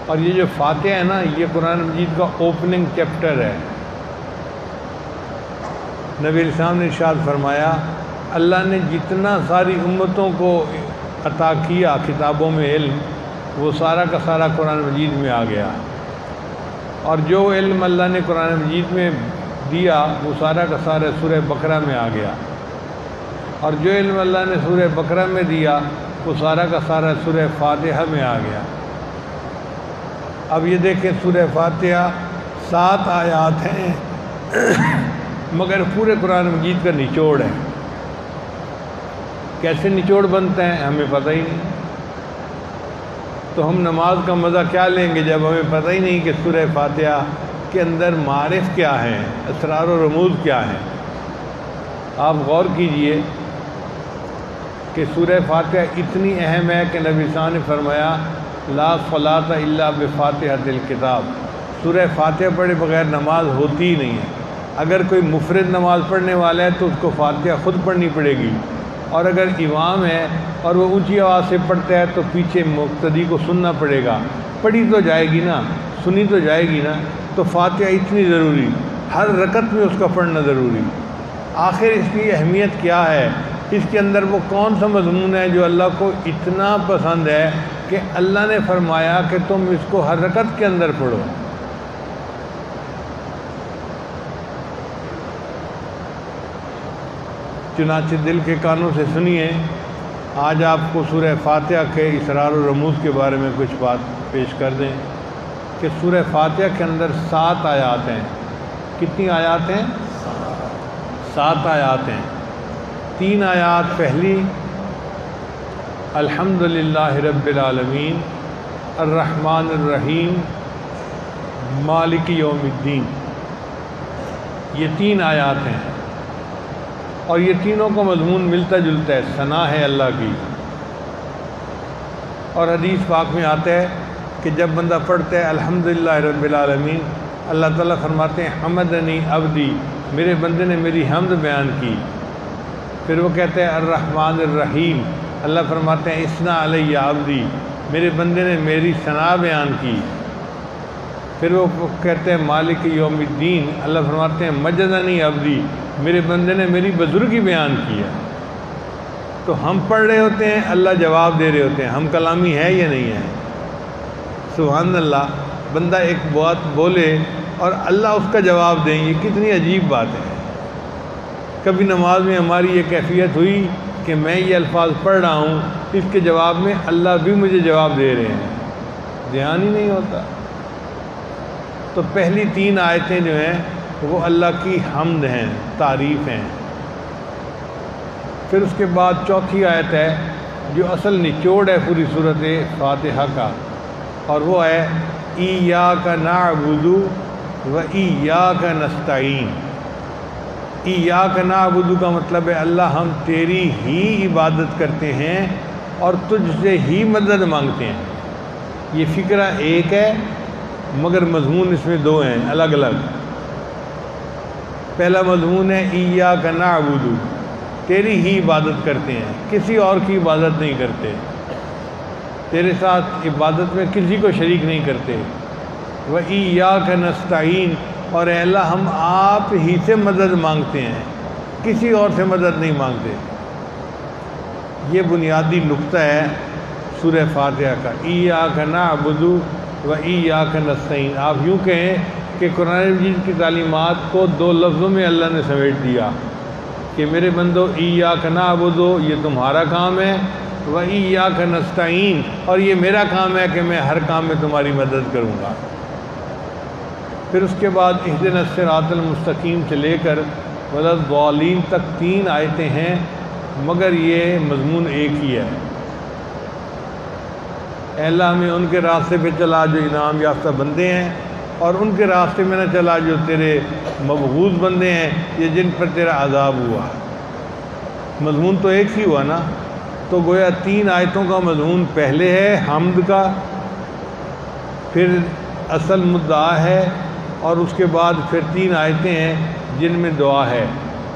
اور یہ جو فاتحہ ہے نا، یہ قرآن مجید کا اوپننگ چیپٹر ہے۔ نبی علیہ السلام نے ارشاد فرمایا، اللہ نے جتنا ساری امتوں کو عطا کیا کتابوں میں علم، وہ سارا کا سارا قرآن مجید میں آ گیا، اور جو علم اللہ نے قرآن مجید میں دیا وہ سارا کا سارا سورہ بقرہ میں آ گیا، اور جو علم اللہ نے سورہ بقرہ میں دیا وہ سارا کا سارا سورہ فاتحہ میں آ گیا۔ اب یہ دیکھیں، سورہ فاتحہ 7 آیات ہیں مگر پورے قرآن مجید کا نچوڑ ہے۔ کیسے نچوڑ بنتا ہے ہمیں پتہ ہی نہیں، تو ہم نماز کا مزہ کیا لیں گے جب ہمیں پتہ ہی نہیں کہ سورہ فاتحہ کے اندر معارف کیا ہیں، اسرار و رموز کیا ہیں۔ آپ غور کیجئے کہ سورہ فاتحہ اتنی اہم ہے کہ نبی صلی اللہ علیہ وسلم نے فرمایا لا صلاۃ الا بفاتحۃ الکتاب، سورہ فاتحہ پڑھے بغیر نماز ہوتی ہی نہیں ہے۔ اگر کوئی مفرد نماز پڑھنے والا ہے تو اس کو فاتحہ خود پڑھنی پڑے گی، اور اگر امام ہے اور وہ اونچی آواز سے پڑھتا ہے تو پیچھے مقتدی کو سننا پڑے گا۔ پڑھی تو جائے گی نا، سنی تو جائے گی نا، تو فاتحہ اتنی ضروری، ہر رکعت میں اس کا پڑھنا ضروری۔ آخر اس کی اہمیت کیا ہے؟ اس کے اندر وہ کون سا مضمون ہے جو اللہ کو اتنا پسند ہے کہ اللہ نے فرمایا کہ تم اس کو ہر رکعت کے اندر پڑھو۔ چنانچہ دل کے کانوں سے سنیے، آج آپ کو سورہ فاتحہ کے اسرار و رموز کے بارے میں کچھ بات پیش کر دیں کہ سورہ فاتحہ کے اندر 7 آیات ہیں۔ کتنی آیات ہیں؟ 7 آیات ہیں۔ 3 آیات پہلی الحمدللہ رب العالمین الرحمن الرحیم مالک یوم الدین، یہ 3 آیات ہیں، اور یہ تینوں کا مضمون ملتا جلتا ہے، ثنا ہے اللہ کی۔ اور حدیث پاک میں آتا ہے کہ جب بندہ پڑھتا ہے الحمدللہ رب العالمین، اللہ تعالیٰ فرماتے ہیں حمدنی عبدی، میرے بندے نے میری حمد بیان کی۔ پھر وہ کہتے ہیں الرحمن الرحیم، اللہ فرماتے ہیں اثنا علیہ عبدی، میرے بندے نے میری ثنا بیان کی۔ پھر وہ کہتے ہیں مالک یوم الدین، اللہ فرماتے ہیں مجدنی عبدی، میرے بندے نے میری بزرگی بیان کیا۔ تو ہم پڑھ رہے ہوتے ہیں، اللہ جواب دے رہے ہوتے ہیں، ہم کلامی ہے یا نہیں ہے؟ سبحان اللہ، بندہ ایک بات بولے اور اللہ اس کا جواب دیں، یہ کتنی عجیب بات ہے۔ کبھی نماز میں ہماری یہ کیفیت ہوئی کہ میں یہ الفاظ پڑھ رہا ہوں، اس کے جواب میں اللہ بھی مجھے جواب دے رہے ہیں، دھیان ہی نہیں ہوتا۔ تو پہلی 3 آیتیں جو ہیں وہ اللہ کی حمد ہیں، تعریف ہیں۔ پھر اس کے بعد چوتھی آیت ہے جو اصل نچوڑ ہے پوری صورت فاتحہ کا، اور وہ ہے ایاک نعبد و ایاک نستعین۔ ایاک نعبد کا مطلب ہے اللہ ہم تیری ہی عبادت کرتے ہیں اور تجھ سے ہی مدد مانگتے ہیں۔ یہ فکرہ ایک ہے مگر مضمون اس میں 2 ہیں الگ الگ۔ پہلا مضمون ہے ایاک نعبد، تیری ہی عبادت کرتے ہیں، کسی اور کی عبادت نہیں کرتے، تیرے ساتھ عبادت میں کسی کو شریک نہیں کرتے۔ و ایاک نستعین، اور اے اللہ ہم آپ ہی سے مدد مانگتے ہیں، کسی اور سے مدد نہیں مانگتے۔ یہ بنیادی نقطہ ہے سورہ فاتحہ کا، ایاک نعبد و ایاک نستعین۔ آپ یوں کہیں کہ قرآن مجید کی تعلیمات کو 2 لفظوں میں اللہ نے سمیٹ دیا کہ میرے بندو ایاک نعبد، یہ تمہارا کام ہے، و ایاک نستعین، اور یہ میرا کام ہے کہ میں ہر کام میں تمہاری مدد کروں گا۔ پھر اس کے بعد اہدنا الصراط المستقیم سے لے کر ولا الضالین تک 3 آیتیں ہیں مگر یہ مضمون ایک ہی ہے۔ اے اللہ ہمیں ان کے راستے پہ چلا جو انعام یافتہ بندے ہیں، اور ان کے راستے میں نہ چلا جو تیرے مبغوض بندے ہیں، یہ جن پر تیرا عذاب ہوا۔ مضمون تو ایک ہی ہوا نا، تو گویا 3 آیتوں کا مضمون پہلے ہے حمد کا، پھر اصل مدعا ہے، اور اس کے بعد پھر 3 آیتیں ہیں جن میں دعا ہے۔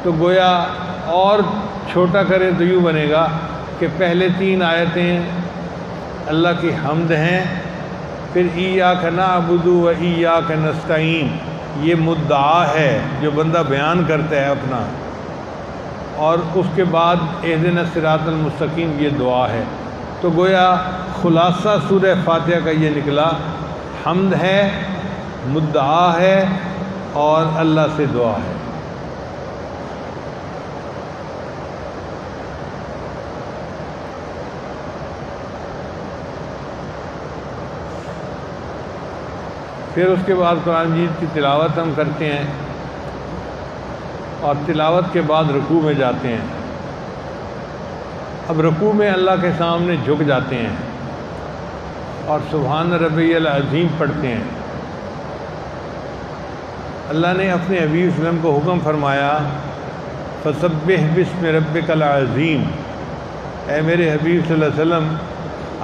تو گویا اور چھوٹا کریں تو یوں بنے گا کہ پہلے 3 آیتیں اللہ کی حمد ہیں، پھر ایاک نعبد و ایاک نستعین، یہ مدعا ہے جو بندہ بیان کرتا ہے اپنا، اور اس کے بعد اہدنا الصراط المستقیم یہ دعا ہے۔ تو گویا خلاصہ سورہ فاتحہ کا یہ نکلا، حمد ہے، مدعا ہے، اور اللہ سے دعا ہے۔ پھر اس کے بعد قرآن مجید کی تلاوت ہم کرتے ہیں، اور تلاوت کے بعد رکوع میں جاتے ہیں۔ اب رکوع میں اللہ کے سامنے جھک جاتے ہیں اور سبحان ربی العظیم پڑھتے ہیں۔ اللہ نے اپنے حبیب صلی اللہ علیہ وسلم کو حکم فرمایا، فسبح باسم ربک العظیم، اے میرے حبیب صلی اللہ علیہ وسلم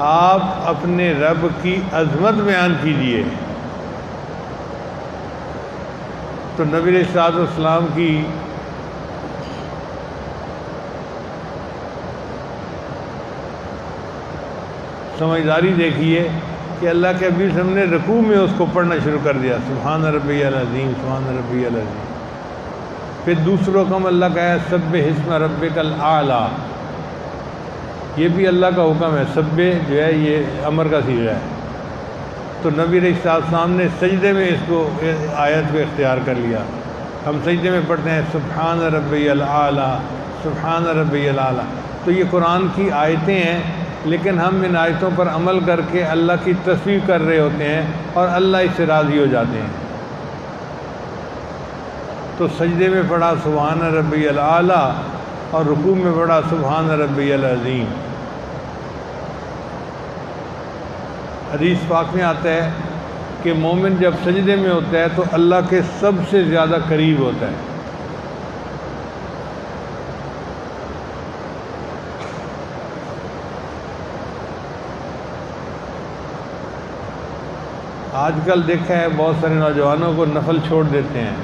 آپ اپنے رب کی عظمت بیان کیجیے۔ تو نبی علیہ الصلوۃ والسلام کی سمجھداری دیکھیے کہ اللہ کے حبیب صلی اللہ علیہ وسلم نے رکوع میں اس کو پڑھنا شروع کر دیا، سبحان ربی العظیم، سبحان ربی العظیم۔ پھر دوسروں کو اللہ کا ہے سبح اسم ربک الاعلیٰ، یہ بھی اللہ کا حکم ہے، سبح جو ہے یہ امر کا صیغہ ہے۔ تو نبی علیہ السلام نے سجدے میں اس کو آیت کو اختیار کر لیا۔ ہم سجدے میں پڑھتے ہیں سبحان ربی الاعلیٰ، سبحان ربی الاعلیٰ۔ تو یہ قرآن کی آیتیں ہیں، لیکن ہم ان آیتوں پر عمل کر کے اللہ کی تصویر کر رہے ہوتے ہیں اور اللہ اس سے راضی ہو جاتے ہیں۔ تو سجدے میں پڑھا سبحان ربی الاعلیٰ اور رکوع میں پڑھا سبحان ربی العظیم۔ حدیث پاک میں آتا ہے کہ مومن جب سجدے میں ہوتا ہے تو اللہ کے سب سے زیادہ قریب ہوتا ہے۔ آج کل دیکھا ہے بہت سارے نوجوانوں کو نفل چھوڑ دیتے ہیں،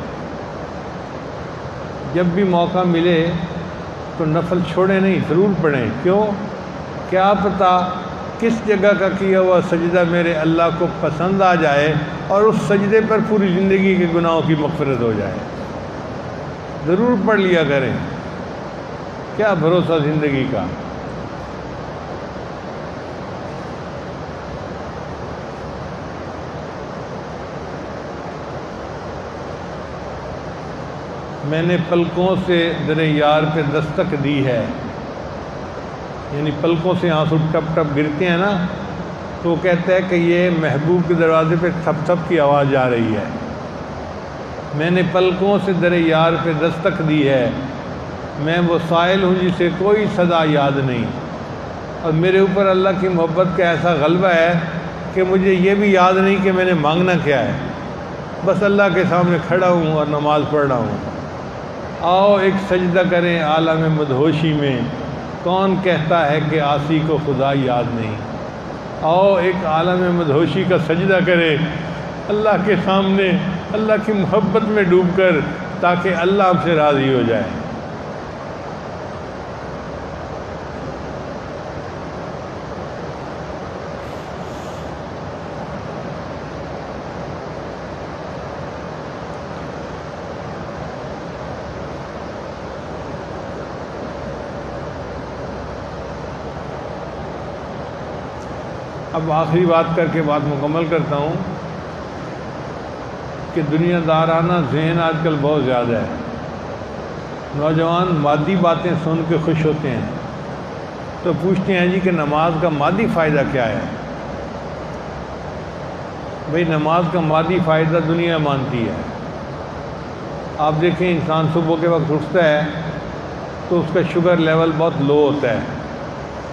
جب بھی موقع ملے تو نفل چھوڑیں نہیں، ضرور پڑھیں۔ کیوں؟ کیا پتہ کس جگہ کا کیا ہوا سجدہ میرے اللہ کو پسند آ جائے اور اس سجدے پر پوری زندگی کے گناہوں کی مغفرت ہو جائے۔ ضرور پڑھ لیا کریں، کیا بھروسہ زندگی کا۔ میں نے پلکوں سے در یار پہ دستک دی ہے، یعنی پلکوں سے آنسو ٹپ ٹپ گرتے ہیں نا، تو وہ کہتا ہے کہ یہ محبوب کے دروازے پہ تھپ تھپ کی آواز جا رہی ہے۔ میں نے پلکوں سے در یار پہ دستک دی ہے، میں وہ سائل ہوں جسے کوئی صدا یاد نہیں، اور میرے اوپر اللہ کی محبت کا ایسا غلبہ ہے کہ مجھے یہ بھی یاد نہیں کہ میں نے مانگنا کیا ہے، بس اللہ کے سامنے کھڑا ہوں اور نماز پڑھ رہا ہوں۔ آؤ ایک سجدہ کریں عالم مدہوشی میں، کون کہتا ہے کہ عاصی کو خدا یاد نہیں۔ آؤ ایک عالم مدہوشی کا سجدہ کریں اللہ کے سامنے، اللہ کی محبت میں ڈوب کر، تاکہ اللہ ہم سے راضی ہو جائے۔ اب آخری بات کر کے بات مکمل کرتا ہوں کہ دنیا دارانہ ذہن آج کل بہت زیادہ ہے۔ نوجوان مادی باتیں سن کے خوش ہوتے ہیں، تو پوچھتے ہیں جی کہ نماز کا مادی فائدہ کیا ہے؟ بھئی نماز کا مادی فائدہ دنیا مانتی ہے۔ آپ دیکھیں انسان صبح کے وقت اٹھتا ہے تو اس کا شوگر لیول بہت لو ہوتا ہے،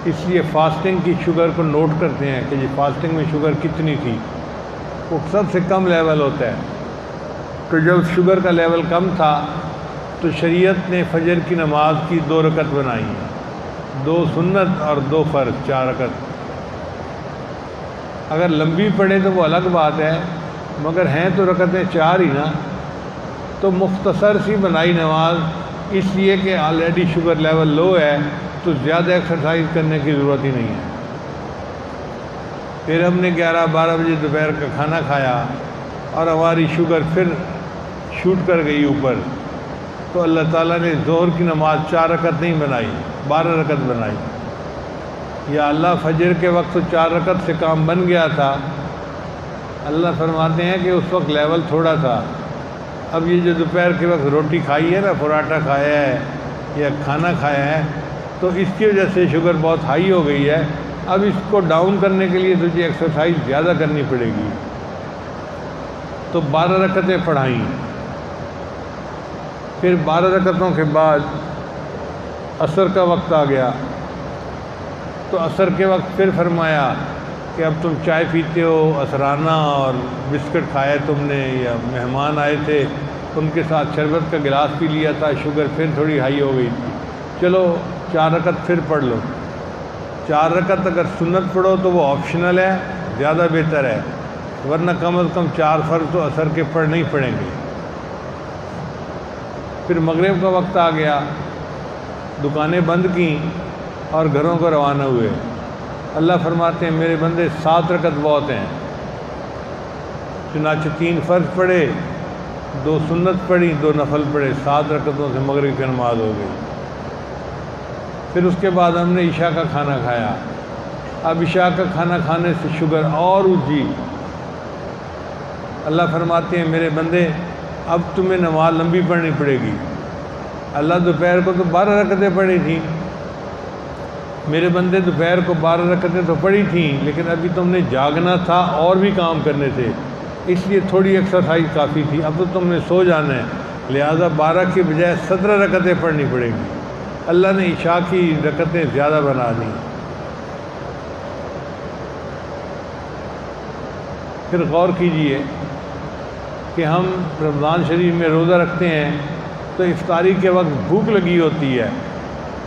اس لیے فاسٹنگ کی شوگر کو نوٹ کرتے ہیں کہ جی فاسٹنگ میں شوگر کتنی تھی، وہ سب سے کم لیول ہوتا ہے۔ تو جب شوگر کا لیول کم تھا تو شریعت نے فجر کی نماز کی 2 رکعت بنائی ہیں، 2 سنت اور 2 فرض، 4 رکعت۔ اگر لمبی پڑھے تو وہ الگ بات ہے، مگر ہیں تو رکعتیں 4 ہی نا۔ تو مختصر سی بنائی نماز، اس لیے کہ آلریڈی شوگر لیول لو ہے تو زیادہ ایکسرسائز کرنے کی ضرورت ہی نہیں ہے۔ پھر ہم نے 11-12 بجے دوپہر کا کھانا کھایا اور ہماری شوگر پھر شوٹ کر گئی اوپر، تو اللہ تعالیٰ نے ظہر کی نماز 4 رکعت نہیں بنائی، 12 رکعت بنائی۔ یا اللہ فجر کے وقت تو 4 رکعت سے کام بن گیا تھا۔ اللہ فرماتے ہیں کہ اس وقت لیول تھوڑا تھا، اب یہ جو دوپہر کے وقت روٹی کھائی ہے نا، پراٹھا کھایا ہے یا کھانا کھایا ہے، تو اس کی وجہ سے شوگر بہت ہائی ہو گئی ہے، اب اس کو ڈاؤن کرنے کے لیے تجھے ایکسرسائز زیادہ کرنی پڑے گی۔ تو 12 رکعتیں پڑھائیں۔ پھر 12 رکعتوں کے بعد عصر کا وقت آ گیا، تو عصر کے وقت پھر فرمایا کہ اب تم چائے پیتے ہو، عصرانہ اور بسکٹ کھایا تم نے، یا مہمان آئے تھے ان کے ساتھ شربت کا گلاس پی لیا تھا، شوگر پھر تھوڑی ہائی ہو گئی تھی، چلو 4 رکعت پھر پڑھ لو۔ 4 رکعت اگر سنت پڑھو تو وہ آپشنل ہے، زیادہ بہتر ہے، ورنہ کم از کم 4 فرض تو عصر کے پڑھنے ہی پڑیں گے۔ پھر مغرب کا وقت آ گیا، دکانیں بند کیں اور گھروں کو روانہ ہوئے۔ اللہ فرماتے ہیں میرے بندے 7 رکعت بہت ہیں، چنانچہ 3 فرض پڑھے، 2 سنت پڑھی، 2 نفل پڑھے، 7 رکعتوں سے مغرب کی نماز ہو گئی۔ پھر اس کے بعد ہم نے عشاء کا کھانا کھایا۔ اب عشاء کا کھانا کھانے سے شوگر اور اونچی۔ اللہ فرماتے ہیں میرے بندے اب تمہیں نماز لمبی پڑھنی پڑے گی۔ اللہ دوپہر کو تو 12 رکعتیں پڑھی تھیں، میرے بندے دوپہر کو 12 رکعتیں تو پڑھی تھیں، لیکن ابھی تم نے جاگنا تھا اور بھی کام کرنے تھے، اس لیے تھوڑی ایکسرسائز کافی تھی، اب تو تم نے سو جانا ہے، لہٰذا 12 کے بجائے 17 رکعتیں پڑھنی پڑے گی۔ اللہ نے عشاء کی رکعتیں زیادہ بنا دیں۔ پھر غور کیجئے کہ ہم رمضان شریف میں روزہ رکھتے ہیں تو افطاری کے وقت بھوک لگی ہوتی ہے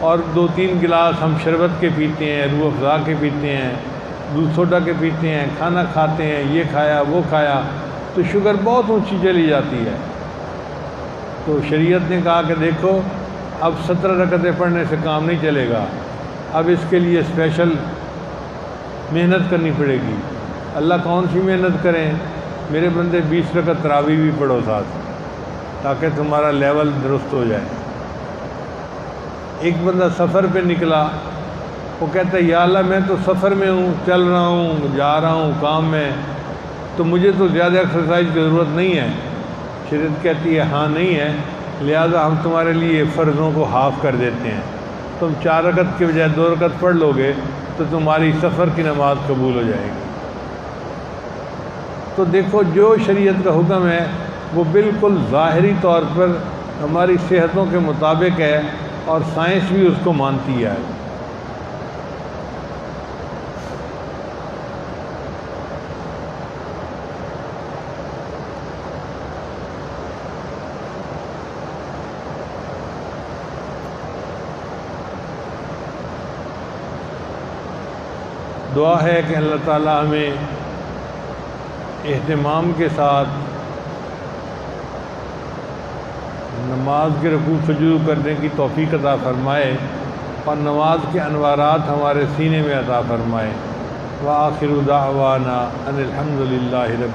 اور 2-3 گلاس ہم شربت کے پیتے ہیں، روح افزا کے پیتے ہیں، دودھ سوڈا کے پیتے ہیں، کھانا کھاتے ہیں، یہ کھایا وہ کھایا، تو شوگر بہت اونچی چلی جاتی ہے۔ تو شریعت نے کہا کہ دیکھو اب 17 رکعتیں پڑھنے سے کام نہیں چلے گا، اب اس کے لیے اسپیشل محنت کرنی پڑے گی۔ اللہ کون سی محنت کریں؟ میرے بندے 20 رکعت تراویح بھی پڑھو ساتھ، تاکہ تمہارا لیول درست ہو جائے۔ ایک بندہ سفر پہ نکلا، وہ کہتا ہے یا اللہ میں تو سفر میں ہوں، چل رہا ہوں، جا رہا ہوں کام میں، تو مجھے تو زیادہ ایکسرسائز کی ضرورت نہیں ہے۔ شریعت کہتی ہے ہاں نہیں ہے، لہٰذا ہم تمہارے لیے فرضوں کو ہاف کر دیتے ہیں، تم 4 رکعت کے بجائے 2 رکعت پڑھ لو گے تو تمہاری سفر کی نماز قبول ہو جائے گی۔ تو دیکھو جو شریعت کا حکم ہے وہ بالکل ظاہری طور پر ہماری صحتوں کے مطابق ہے، اور سائنس بھی اس کو مانتی ہے۔ دعا ہے کہ اللہ تعالیٰ ہمیں اہتمام کے ساتھ نماز کے رکوع سجود کرنے کی توفیق عطا فرمائے، اور نماز کے انوارات ہمارے سینے میں عطا فرمائے۔ وآخر دعوانا ان الحمد للہ رب